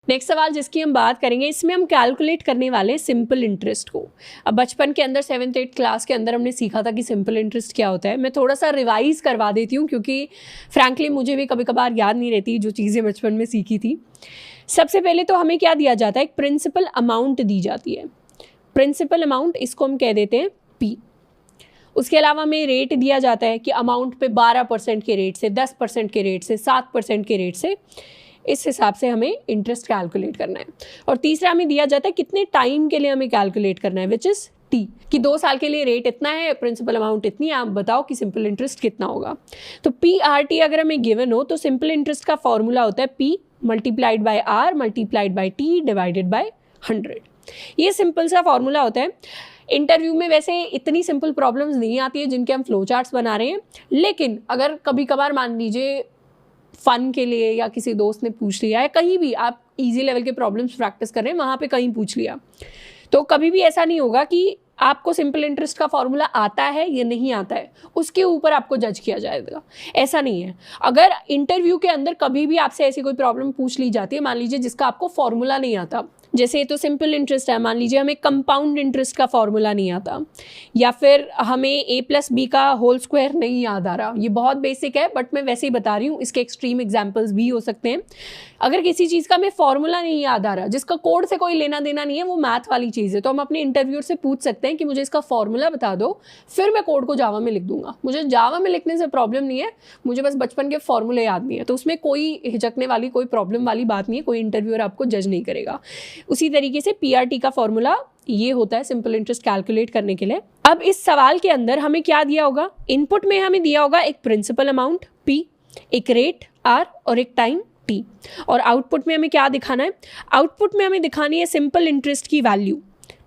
Next सवाल जिसकी हम बात करेंगे, इसमें हम कैलकुलेट करने वाले सिंपल इंटरेस्ट को। अब बचपन के अंदर 7th-8th क्लास के अंदर हमने सीखा था कि सिंपल इंटरेस्ट क्या होता है। मैं थोड़ा सा रिवाइज करवा देती हूँ क्योंकि फ्रैंकली मुझे भी कभी कभार याद नहीं रहती जो चीज़ें बचपन में सीखी थी। सबसे पहले तो हमें क्या दिया जाता है, एक प्रिंसिपल अमाउंट दी जाती है। प्रिंसिपल अमाउंट, इसको हम कह देते हैं P। उसके अलावा हमें रेट दिया जाता है कि अमाउंट पे 12% के रेट से, 10% के रेट से, 7% के रेट से, इस हिसाब से हमें इंटरेस्ट कैलकुलेट करना है। और तीसरा हमें दिया जाता है कितने टाइम के लिए हमें कैलकुलेट करना है, विच इज़ T, कि 2 साल के लिए रेट इतना है, प्रिंसिपल अमाउंट इतनी है, आप बताओ कि सिंपल इंटरेस्ट कितना होगा। तो PRT अगर हमें गिवन हो तो सिंपल इंटरेस्ट का फॉर्मूला होता है P multiplied by R multiplied by T divided by 100। ये सिंपल सा फॉर्मूला होता है। इंटरव्यू में वैसे इतनी सिंपल प्रॉब्लम्स नहीं आती है जिनके हम फ्लो चार्ट्स बना रहे हैं, लेकिन अगर कभी कभार मान लीजिए फन के लिए या किसी दोस्त ने पूछ लिया है, कहीं भी आप इजी लेवल के प्रॉब्लम्स प्रैक्टिस कर रहे हैं, वहाँ पे कहीं पूछ लिया, तो कभी भी ऐसा नहीं होगा कि आपको सिंपल इंटरेस्ट का फॉर्मूला आता है या नहीं आता है उसके ऊपर आपको जज किया जाएगा। ऐसा नहीं है। अगर इंटरव्यू के अंदर कभी भी आपसे ऐसी कोई प्रॉब्लम पूछ ली जाती है, मान लीजिए जिसका आपको फॉर्मूला नहीं आता, जैसे ये तो सिंपल इंटरेस्ट है, मान लीजिए हमें कंपाउंड इंटरेस्ट का फॉर्मूला नहीं आता, या फिर हमें A+B का होल स्क्वायर नहीं याद आ रहा। ये बहुत बेसिक है बट मैं वैसे ही बता रही हूँ, इसके एक्सट्रीम एग्जाम्पल्स भी हो सकते हैं। अगर किसी चीज़ का हमें फॉर्मूला नहीं याद आ रहा, जिसका कोड से कोई लेना देना नहीं है, वो मैथ वाली चीज़ है, तो हम अपने इंटरव्यूअर से पूछ सकते हैं कि मुझे इसका फॉर्मूला बता दो, फिर मैं कोड को जावा में लिख दूंगा। मुझे जावा में लिखने से प्रॉब्लम नहीं है, मुझे बस बचपन के फॉर्मूले याद नहीं है। तो उसमें कोई हिचकने वाली, कोई प्रॉब्लम वाली बात नहीं है, कोई इंटरव्यूअर आपको जज नहीं करेगा। उसी तरीके से PRT का फॉर्मूला ये होता है सिंपल इंटरेस्ट कैलकुलेट करने के लिए। अब इस सवाल के अंदर हमें क्या दिया होगा, इनपुट में हमें दिया होगा एक प्रिंसिपल अमाउंट P, एक रेट R और एक टाइम T। और आउटपुट में हमें क्या दिखाना है, आउटपुट में हमें दिखानी है सिंपल इंटरेस्ट की वैल्यू,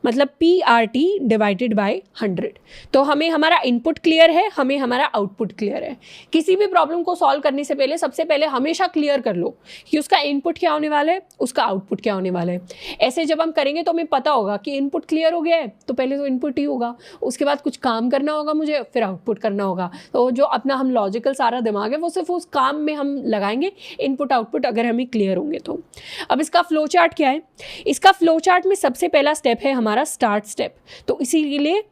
मतलब PRT डिवाइडेड बाय 100। तो हमें हमारा इनपुट क्लियर है, हमें हमारा आउटपुट क्लियर है। किसी भी प्रॉब्लम को सॉल्व करने से पहले सबसे पहले हमेशा क्लियर कर लो कि उसका इनपुट क्या होने वाला है, उसका आउटपुट क्या होने वाला है। ऐसे जब हम करेंगे तो हमें पता होगा कि इनपुट क्लियर हो गया है तो पहले तो इनपुट ही होगा, उसके बाद कुछ काम करना होगा मुझे, फिर आउटपुट करना होगा। तो जो अपना हम लॉजिकल सारा दिमाग है वो सिर्फ उस काम में हम लगाएंगे, इनपुट आउटपुट अगर हमें क्लियर होंगे तो। अब इसका फ्लो चार्ट क्या है, इसका फ्लो चार्ट में सबसे पहला स्टेप है हमारा स्टार्ट स्टेप। तो इसीलिए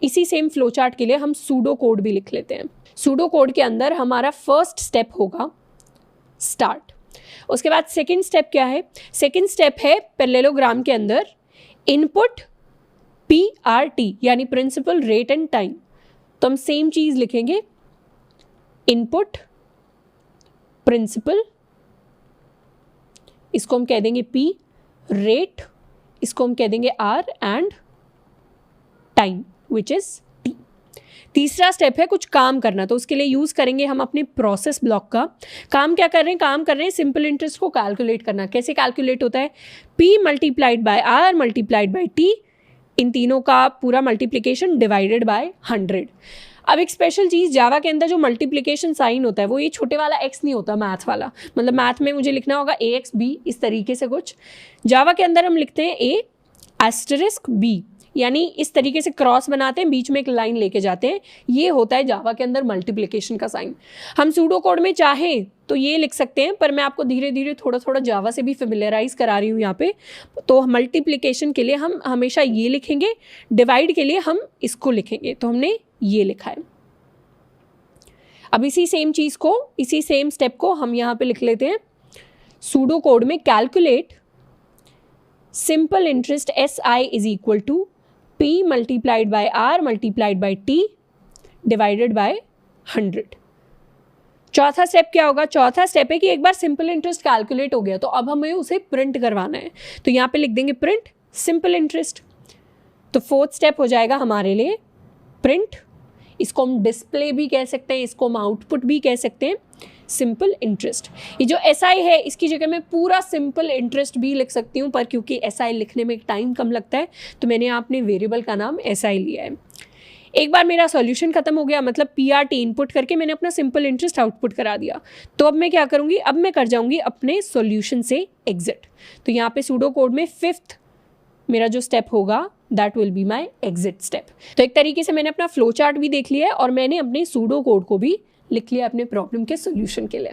इसी सेम फ्लो चार्ट के लिए हम सूडो कोड भी लिख लेते हैं। सूडो कोड के अंदर हमारा फर्स्ट स्टेप होगा स्टार्ट। उसके बाद सेकंड स्टेप क्या है, सेकंड स्टेप है पैरेललोग्राम के अंदर इनपुट PRT यानी प्रिंसिपल रेट एंड टाइम। तो हम सेम चीज लिखेंगे, इनपुट प्रिंसिपल, इसको हम कह देंगे P, रेट इसको हम कह देंगे R and time which is T। तीसरा स्टेप है कुछ काम करना, तो उसके लिए यूज करेंगे हम अपने प्रोसेस ब्लॉक का। काम क्या कर रहे हैं, काम कर रहे हैं सिंपल इंटरेस्ट को कैलकुलेट करना। कैसे कैलकुलेट होता है, P multiplied by R multiplied by T, इन तीनों का पूरा मल्टीप्लिकेशन डिवाइडेड बाय 100। अब एक स्पेशल चीज़, जावा के अंदर जो मल्टीप्लिकेशन साइन होता है वो ये छोटे वाला x नहीं होता, मैथ वाला। मतलब मैथ में मुझे लिखना होगा AXB इस तरीके से कुछ, जावा के अंदर हम लिखते हैं A*B, यानी इस तरीके से क्रॉस बनाते हैं, बीच में एक लाइन लेके जाते हैं। ये होता है जावा के अंदर मल्टीप्लिकेशन का साइन। हम सूडो कोड में चाहें तो ये लिख सकते हैं, पर मैं आपको धीरे धीरे थोड़ा थोड़ा जावा से भी फेमिलियराइज करा रही हूँ यहाँ पे। तो मल्टीप्लिकेशन के लिए हम हमेशा ये लिखेंगे, डिवाइड के लिए हम इसको लिखेंगे, तो हमने ये लिखा है। अब इसी सेम चीज़ को, इसी सेम स्टेप को हम यहाँ पे लिख लेते हैं सूडो कोड में, calculate simple interest SI is equal to P multiplied by R multiplied by T divided by 100। चौथा स्टेप क्या होगा, चौथा स्टेप है कि एक बार सिंपल इंटरेस्ट कैलकुलेट हो गया तो अब हमें उसे प्रिंट करवाना है, तो यहाँ पे लिख देंगे प्रिंट सिंपल इंटरेस्ट। तो फोर्थ स्टेप हो जाएगा हमारे लिए प्रिंट, इसको हम डिस्प्ले भी कह सकते हैं, इसको हम आउटपुट भी कह सकते हैं, सिंपल इंटरेस्ट। ये जो SI है इसकी जगह मैं पूरा सिंपल इंटरेस्ट भी लिख सकती हूँ, पर क्योंकि SI लिखने में टाइम कम लगता है तो मैंने अपने वेरिएबल का नाम SI लिया है। एक बार मेरा सॉल्यूशन खत्म हो गया, मतलब PRT इनपुट करके मैंने अपना सिंपल इंटरेस्ट आउटपुट करा दिया, तो अब मैं क्या करूँगी, अब मैं कर जाऊँगी अपने सॉल्यूशन से एग्जिट। तो यहाँ पे सूडो कोड में फिफ्थ मेरा जो स्टेप होगा that will be my exit step. तो एक तरीके से मैंने अपना फ्लो चार्ट भी देख लिया है और मैंने अपने सूडो कोड को भी लिख लिया अपने प्रॉब्लम के सोल्यूशन के लिए।